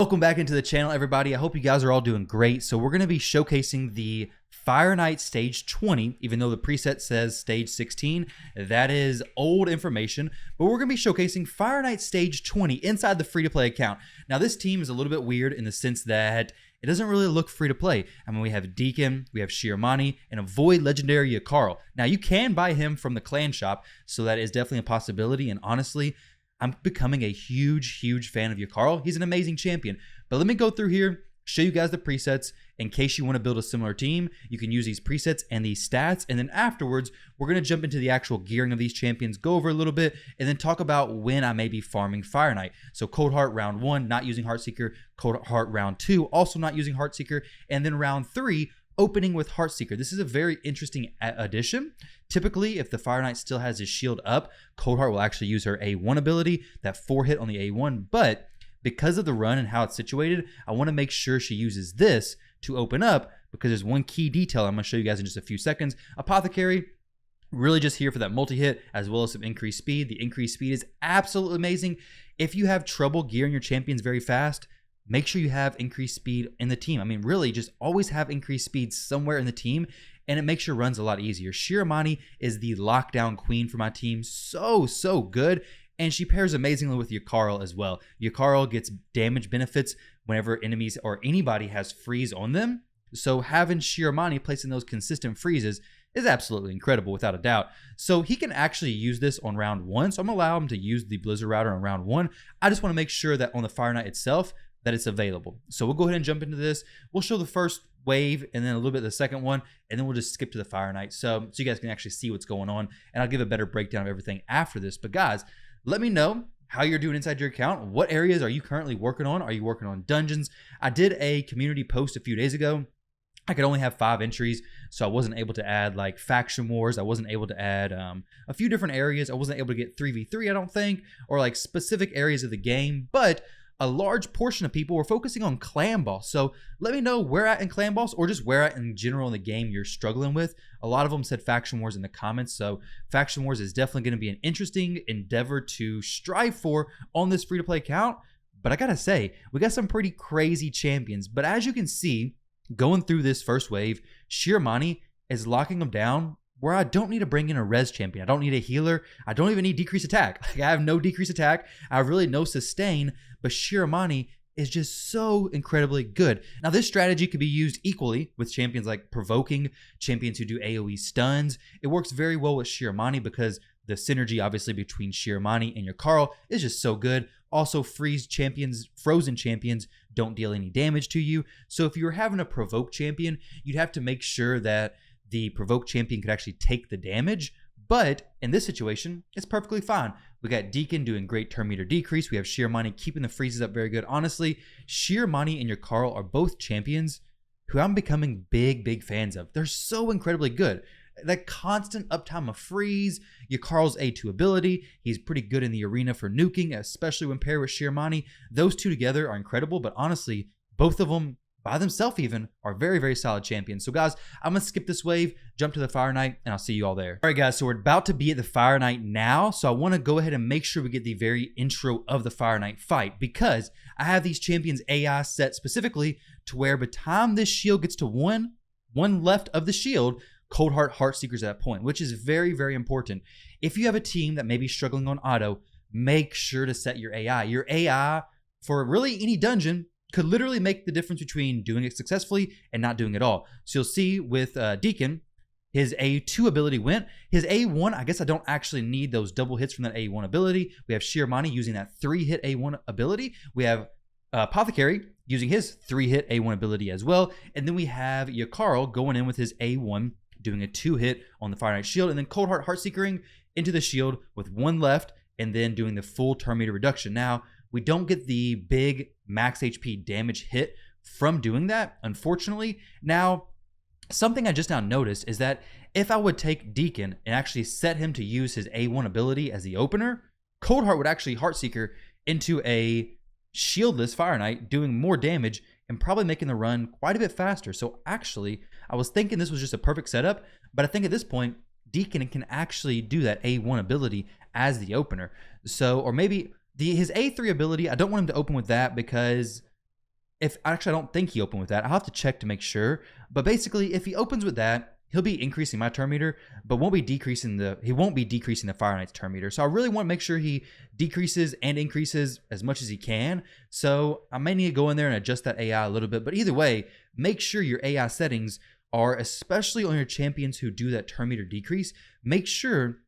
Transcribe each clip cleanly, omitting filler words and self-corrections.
Welcome back into the channel, everybody. I hope you guys are all doing great. So we're going to be showcasing the Fireknight Stage 20, even though the preset says Stage 16. That is old information, but we're going to be showcasing Fireknight Stage 20 inside the free-to-play account. Now, this team is a little bit weird in the sense that it doesn't really look free-to-play. I mean, we have Deacon, we have Shiromani, and a Void Legendary Yakarl. Now, you can buy him from the clan shop, so that is definitely a possibility, and honestly, I'm becoming a huge fan of Yakarl. He's an amazing champion. But let me go through here, show you guys the presets. In case you want to build a similar team, you can use these presets and these stats. And then afterwards, we're going to jump into the actual gearing of these champions, go over a little bit, and then talk about when I may be farming Fireknight. So Cold Heart round 1, not using Heartseeker. Cold Heart round 2, also not using Heartseeker. And then round 3, opening with Heartseeker. This is a very interesting addition. Typically, if the Fireknight still has his shield up, Cold Heart will actually use her A1 ability, that 4-hit on the A1. But because of the run and how it's situated, I want to make sure she uses this to open up, because there's one key detail I'm going to show you guys in just a few seconds. Apothecary, really just here for that multi-hit, as well as some increased speed. The increased speed is absolutely amazing. If you have trouble gearing your champions very fast, make sure you have increased speed in the team. I mean, really, just always have increased speed somewhere in the team, and it makes your runs a lot easier. Shiromani is the lockdown queen for my team. So good. And she pairs amazingly with Yakarl as well. Yakarl gets damage benefits whenever enemies or anybody has freeze on them. So having Shiromani placing those consistent freezes is absolutely incredible, without a doubt. So he can actually use this on round 1. So I'm going to allow him to use the Blizzard Router on round 1. I just want to make sure that on the Fireknight itself, that it's available. So we'll go ahead and jump into this. We'll show the first wave and then a little bit of the second one, and then we'll just skip to the Fireknight so you guys can actually see what's going on, and I'll give a better breakdown of everything after this. But guys, let me know how you're doing inside your account. What areas are you currently working on? Are you working on dungeons? I did a community post a few days ago. I could only have 5 entries, so I wasn't able to add like faction wars. I wasn't able to add a few different areas. I wasn't able to get 3v3, I don't think, or like specific areas of the game, but a large portion of people were focusing on clan boss. So let me know where at in clan boss, or just where at in general in the game you're struggling with. A lot of them said faction wars in the comments. So faction wars is definitely going to be an interesting endeavor to strive for on this free-to-play account. But I gotta say, we got some pretty crazy champions. But as you can see, going through this first wave, Shiromani is locking them down where I don't need to bring in a res champion. I don't need a healer. I don't even need decreased attack. Like, I have no decreased attack. I have really no sustain, but Shiromani is just so incredibly good. Now, this strategy could be used equally with champions like provoking, champions who do AoE stuns. It works very well with Shiromani because the synergy, obviously, between Shiromani and Yakarl is just so good. Also, frozen champions don't deal any damage to you. So if you were having a provoke champion, you'd have to make sure that the provoke champion could actually take the damage, but in this situation, it's perfectly fine. We got Deacon doing great turn meter decrease. We have Shiromani keeping the freezes up very good. Honestly, Shiromani and Yakarl are both champions who I'm becoming big fans of. They're so incredibly good. That constant uptime of freeze, Yakarl's A2 ability, he's pretty good in the arena for nuking, especially when paired with Shiromani. Those two together are incredible, but honestly, both of them by themselves even are very solid champions. So guys, I'm gonna skip this wave, jump to the Fireknight, and I'll see you all there. All right guys, so we're about to be at the Fireknight now, so I want to go ahead and make sure we get the very intro of the Fireknight fight, because I have these champions AI set specifically to where by the time this shield gets to one left of the shield, Cold Heart Heartseeker's at that point, which is very important. If you have a team that may be struggling on auto, make sure to set your AI. Your AI for really any dungeon could literally make the difference between doing it successfully and not doing it all. So you'll see with Deacon, his A2 ability went. His A1, I guess I don't actually need those double hits from that A1 ability. We have Shiromani using that 3-hit A1 ability. We have Apothecary using his 3-hit A1 ability as well. And then we have Yakarl going in with his A1, doing a 2-hit on the Fireknight shield. And then Cold Heart Heartseekering into the shield with 1 left, and then doing the full turn meter reduction. Now, we don't get the big max HP damage hit from doing that, unfortunately. Now, something I just now noticed is that if I would take Deacon and actually set him to use his A1 ability as the opener, Cold Heart would actually Heartseeker into a shieldless Fireknight, doing more damage and probably making the run quite a bit faster. So actually, I was thinking this was just a perfect setup, but I think at this point, Deacon can actually do that A1 ability as the opener. So, or maybe his A3 ability, I don't want him to open with that because if actually, I don't think he opened with that. I'll have to check to make sure. But basically, if he opens with that, he'll be increasing my turn meter, but he won't be decreasing the Fireknight's turn meter. So I really want to make sure he decreases and increases as much as he can. So I may need to go in there and adjust that AI a little bit. But either way, make sure your AI settings are, especially on your champions who do that turn meter decrease, make sure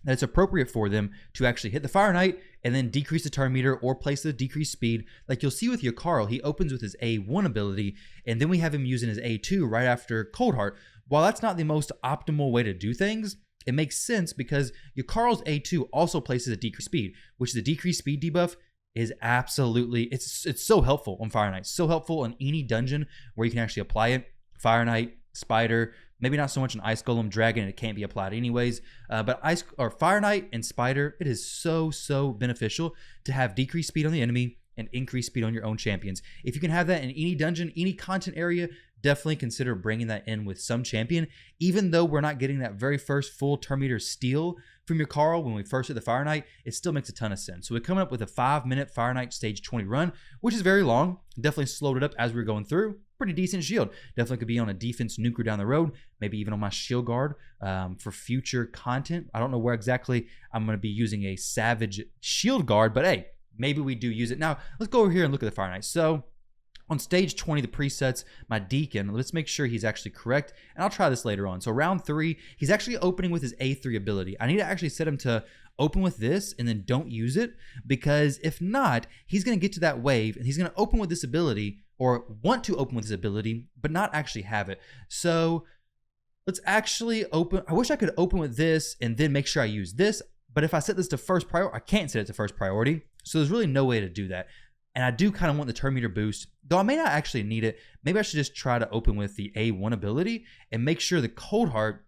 that it's appropriate for them to actually hit the Fireknight and then decrease the turn meter or place the decreased speed. Like you'll see with Yakarl, he opens with his A1 ability, and then we have him using his A2 right after Cold Heart. While that's not the most optimal way to do things, it makes sense because Yakarl's A2 also places a decreased speed, which the decreased speed debuff is absolutely, it's so helpful on Fireknight. So helpful in any dungeon where you can actually apply it. Fireknight, Spider, maybe not so much an Ice Golem, Dragon, it can't be applied anyways. But Fireknight and Spider, it is so beneficial to have decreased speed on the enemy and increased speed on your own champions. If you can have that in any dungeon, any content area, definitely consider bringing that in with some champion. Even though we're not getting that very first full turn meter steal from Yakarl when we first hit the Fireknight, it still makes a ton of sense. So we're coming up with a 5-minute Fireknight stage 20 run, which is very long. Definitely slowed it up as we were going through. Pretty decent shield. Definitely could be on a defense nuker down the road, maybe even on my shield guard for future content. I don't know where exactly I'm going to be using a savage shield guard, but hey, maybe we do use it. Now, let's go over here and look at the Fireknight. So on stage 20, the presets, my Deacon, let's make sure he's actually correct, and I'll try this later on. So round 3, he's actually opening with his A3 ability. I need to actually set him to open with this and then don't use it, because if not, he's going to get to that wave and he's going to open with this ability, or want to open with this ability, but not actually have it. So let's actually open. I wish I could open with this and then make sure I use this, but if I set this to first priority, I can't set it to first priority. So there's really no way to do that. And I do kind of want the turn meter boost, though I may not actually need it. Maybe I should just try to open with the A1 ability and make sure the Cold Heart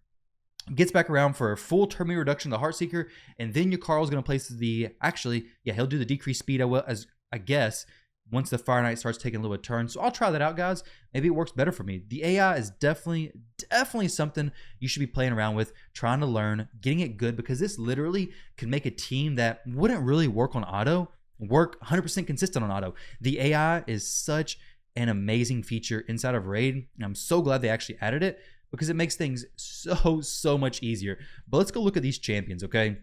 gets back around for a full turn meter reduction of the Heartseeker, and then Yakarl's going to place he'll do the decreased speed as I guess once the Fireknight starts taking a little bit of turn. So I'll try that out, guys. Maybe it works better for me. The AI is definitely something you should be playing around with, trying to learn, getting it good, because this literally could make a team that wouldn't really work on auto work 100% consistent on auto. The AI is such an amazing feature inside of Raid, and I'm so glad they actually added it because it makes things so much easier. But let's go look at these champions, okay?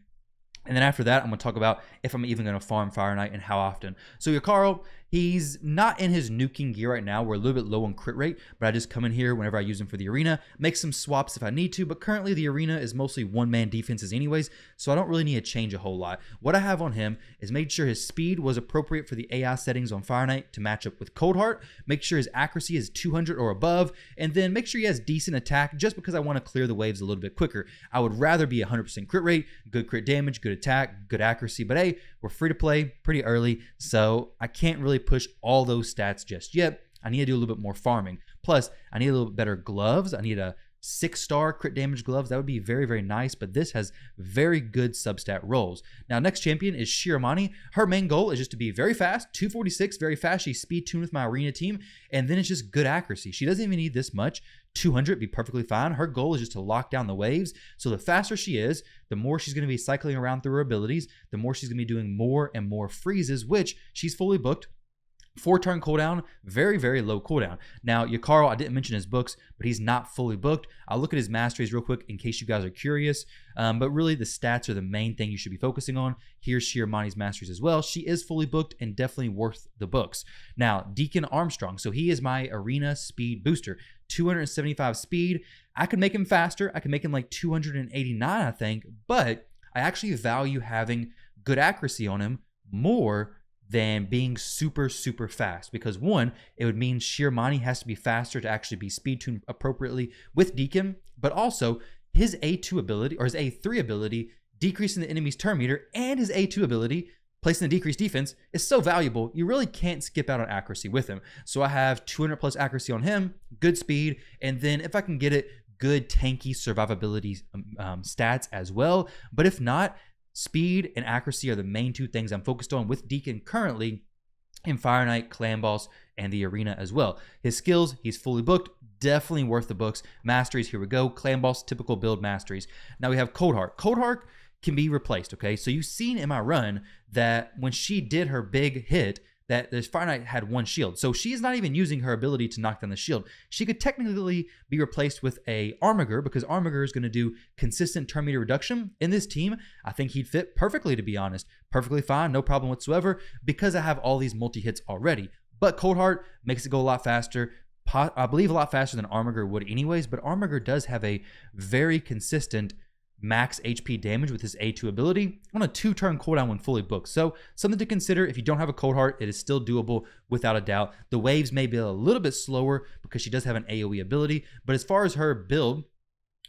And then after that, I'm going to talk about if I'm even going to farm Fireknight and how often. So Yakarl, he's not in his nuking gear right now. We're a little bit low on crit rate, but I just come in here whenever I use him for the arena, make some swaps if I need to, but currently the arena is mostly one-man defenses anyways, so I don't really need to change a whole lot. What I have on him is make sure his speed was appropriate for the AI settings on Fireknight to match up with Cold Heart, make sure his accuracy is 200 or above, and then make sure he has decent attack just because I want to clear the waves a little bit quicker. I would rather be 100% crit rate, good crit damage, good attack, good accuracy, but hey, we're free to play pretty early, so I can't really push all those stats just yet. I need to do a little bit more farming. Plus, I need a little bit better gloves. I need a 6-star crit damage gloves. That would be very nice, but this has very good substat rolls. Now, next champion is Shiramani. Her main goal is just to be very fast, 246, very fast. She's speed tuned with my arena team, and then it's just good accuracy. She doesn't even need this much. 200 be perfectly fine. Her goal is just to lock down the waves. So the faster she is, the more she's going to be cycling around through her abilities, the more she's going to be doing more and more freezes, which she's fully booked. 4-turn cooldown, very low cooldown. Now, Yakarl, I didn't mention his books, but he's not fully booked. I'll look at his masteries real quick in case you guys are curious. But really, the stats are the main thing you should be focusing on. Here's Shiramani's masteries as well. She is fully booked and definitely worth the books. Now, Deacon Armstrong. So he is my arena speed booster. 275 speed. I could make him faster. I could make him like 289, I think. But I actually value having good accuracy on him more than being super fast, because one, it would mean Shiramani has to be faster to actually be speed tuned appropriately with Deacon, but also his A2 ability or his A3 ability decreasing the enemy's turn meter and his A2 ability placing the decreased defense is so valuable. You really can't skip out on accuracy with him. So I have 200 plus accuracy on him, good speed, and then if I can get it, good tanky survivability stats as well. But if not, speed and accuracy are the main two things I'm focused on with Deacon currently in Fireknight, Clan Boss, and the arena as well. His skills, he's fully booked, definitely worth the books. Masteries, here we go. Clan Boss, typical build masteries. Now we have Cold Heart. Cold Heart can be replaced, okay? So you've seen in my run that when she did her big hit, that this Fireknight had 1 shield. So she's not even using her ability to knock down the shield. She could technically be replaced with a Armiger, because Armiger is going to do consistent turn meter reduction. In this team, I think he'd fit perfectly, to be honest. Perfectly fine, no problem whatsoever, because I have all these multi-hits already. But Cold Heart makes it go a lot faster. I believe a lot faster than Armiger would anyways, but Armiger does have a very consistent max HP damage with his A2 ability on a 2-turn cooldown when fully booked. So something to consider. If you don't have a Cold Heart, it is still doable without a doubt. The waves may be a little bit slower because she does have an AoE ability, but as far as her build,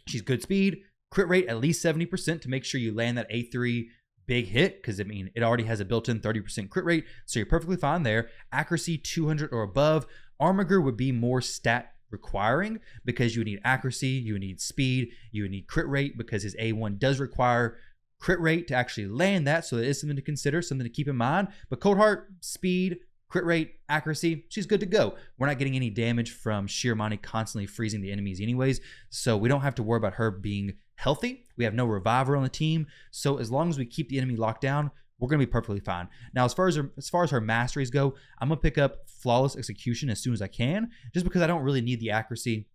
she's good speed, crit rate at least 70% to make sure you land that A3 big hit, because I mean it already has a built-in 30% crit rate, so you're perfectly fine there. Accuracy 200 or above. Armiger would be more stat requiring because you would need accuracy, you would need speed, you would need crit rate, because his A1 does require crit rate to actually land that, so it is something to consider, something to keep in mind. But Cold Heart, speed, crit rate, accuracy, she's good to go. We're not getting any damage from Shiromani constantly freezing the enemies anyways, so we don't have to worry about her being healthy. We have no reviver on the team, so as long as we keep the enemy locked down, we're going to be perfectly fine. Now, as far as her masteries go, I'm going to pick up Flawless Execution as soon as I can, just because I don't really need the accuracy.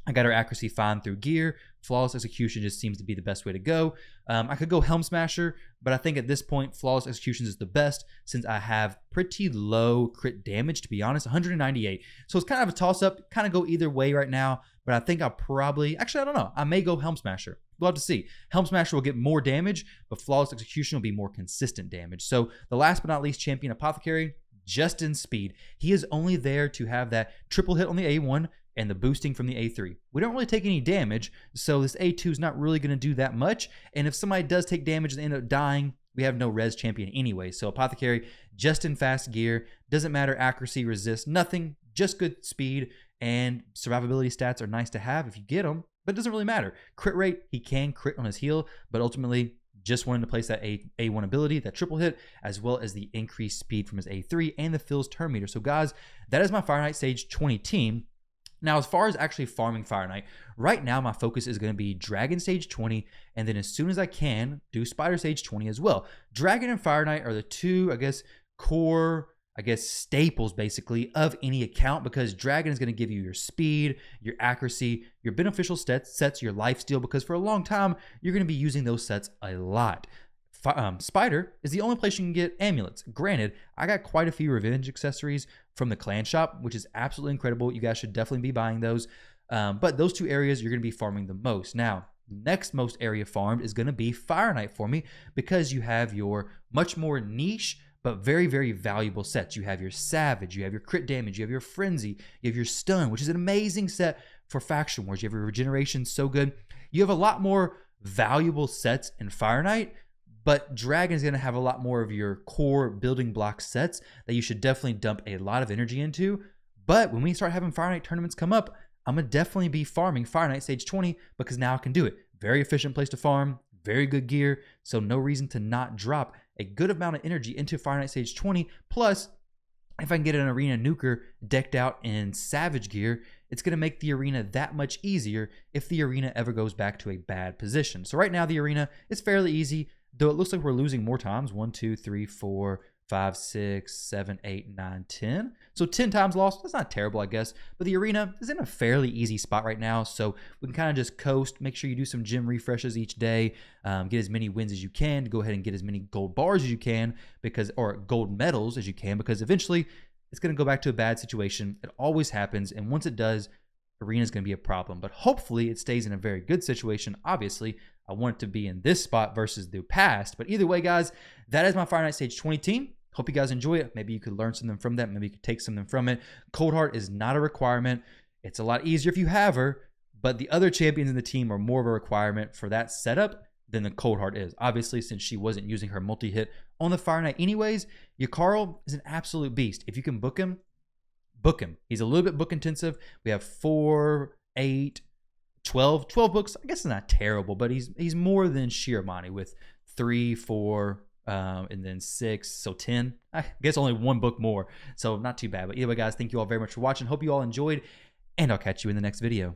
I got her accuracy fine through gear. Flawless Execution just seems to be the best way to go. I could go Helm Smasher, but I think at this point, Flawless Execution is the best since I have pretty low crit damage, to be honest, 198. So it's kind of a toss-up, kind of go either way right now, but I think I'll probably, actually, I don't know. I may go Helm Smasher. We'll have to see. Helm Smasher will get more damage, but Flawless Execution will be more consistent damage. So the last but not least champion, Apothecary, just in speed. He is only there to have that triple hit on the A1 and the boosting from the A3. We don't really take any damage, so this A2 is not really going to do that much. And if somebody does take damage and they end up dying, we have no res champion anyway. So Apothecary, just in fast gear, doesn't matter accuracy, resist, nothing, just good speed, and survivability stats are nice to have if you get them, but it doesn't really matter. Crit rate, he can crit on his heal, but ultimately just wanting to place that A1 ability, that triple hit, as well as the increased speed from his A3 and the Phil's turn meter. So guys, that is my Fireknight Stage 20 team. Now, as far as actually farming Fireknight, right now my focus is going to be Dragon Stage 20, and then as soon as I can, do Spider Stage 20 as well. Dragon and Fireknight are the two, core, staples basically of any account, because Dragon is going to give you your speed, your accuracy, your beneficial sets, your lifesteal, because for a long time, you're going to be using those sets a lot. Spider is the only place you can get amulets. Granted, I got quite a few revenge accessories from the clan shop, which is absolutely incredible. You guys should definitely be buying those. But those two areas you're going to be farming the most. Now, next most area farmed is going to be Fireknight for me, because you have your much more niche but very, very valuable sets. You have your Savage, you have your crit damage, you have your Frenzy, you have your Stun, which is an amazing set for Faction Wars. You have your Regeneration, so good. You have a lot more valuable sets in Fireknight, but Dragon is going to have a lot more of your core building block sets that you should definitely dump a lot of energy into. But when we start having Fireknight tournaments come up, I'm going to definitely be farming Fireknight Stage 20, because now I can do it. Very efficient place to farm, very good gear, so no reason to not drop a good amount of energy into Fireknight Stage 20. Plus, if I can get an arena nuker decked out in Savage gear, it's going to make the arena that much easier if the arena ever goes back to a bad position. So right now the arena is fairly easy, though it looks like we're losing more times. 1, 2, 3, 4, 5, 6, 7, 8, 9, 10. So 10 times lost. That's not terrible, I guess. But the arena is in a fairly easy spot right now, so we can kind of just coast. Make sure you do some gym refreshes each day. Get as many wins as you can. Go ahead and get as many gold bars as you can, or gold medals as you can, because eventually it's going to go back to a bad situation. It always happens, and once it does, arena is going to be a problem. But hopefully it stays in a very good situation. Obviously, I want it to be in this spot versus the past. But either way, guys, that is my Fireknight Stage 20 team. Hope you guys enjoy it. Maybe you could learn something from that. Maybe you could take something from it. Cold Heart is not a requirement. It's a lot easier if you have her, but the other champions in the team are more of a requirement for that setup than the Cold Heart is. Obviously, since she wasn't using her multi-hit on the Fireknight anyways, Yakarl is an absolute beast. If you can book him, book him. He's a little bit book intensive. We have 4, 8, 12 books. I guess it's not terrible, but he's more than Shiromani with 3, 4, and then 6, so 10. I guess only 1 book more, so not too bad. But either way, guys, thank you all very much for watching. Hope you all enjoyed, and I'll catch you in the next video.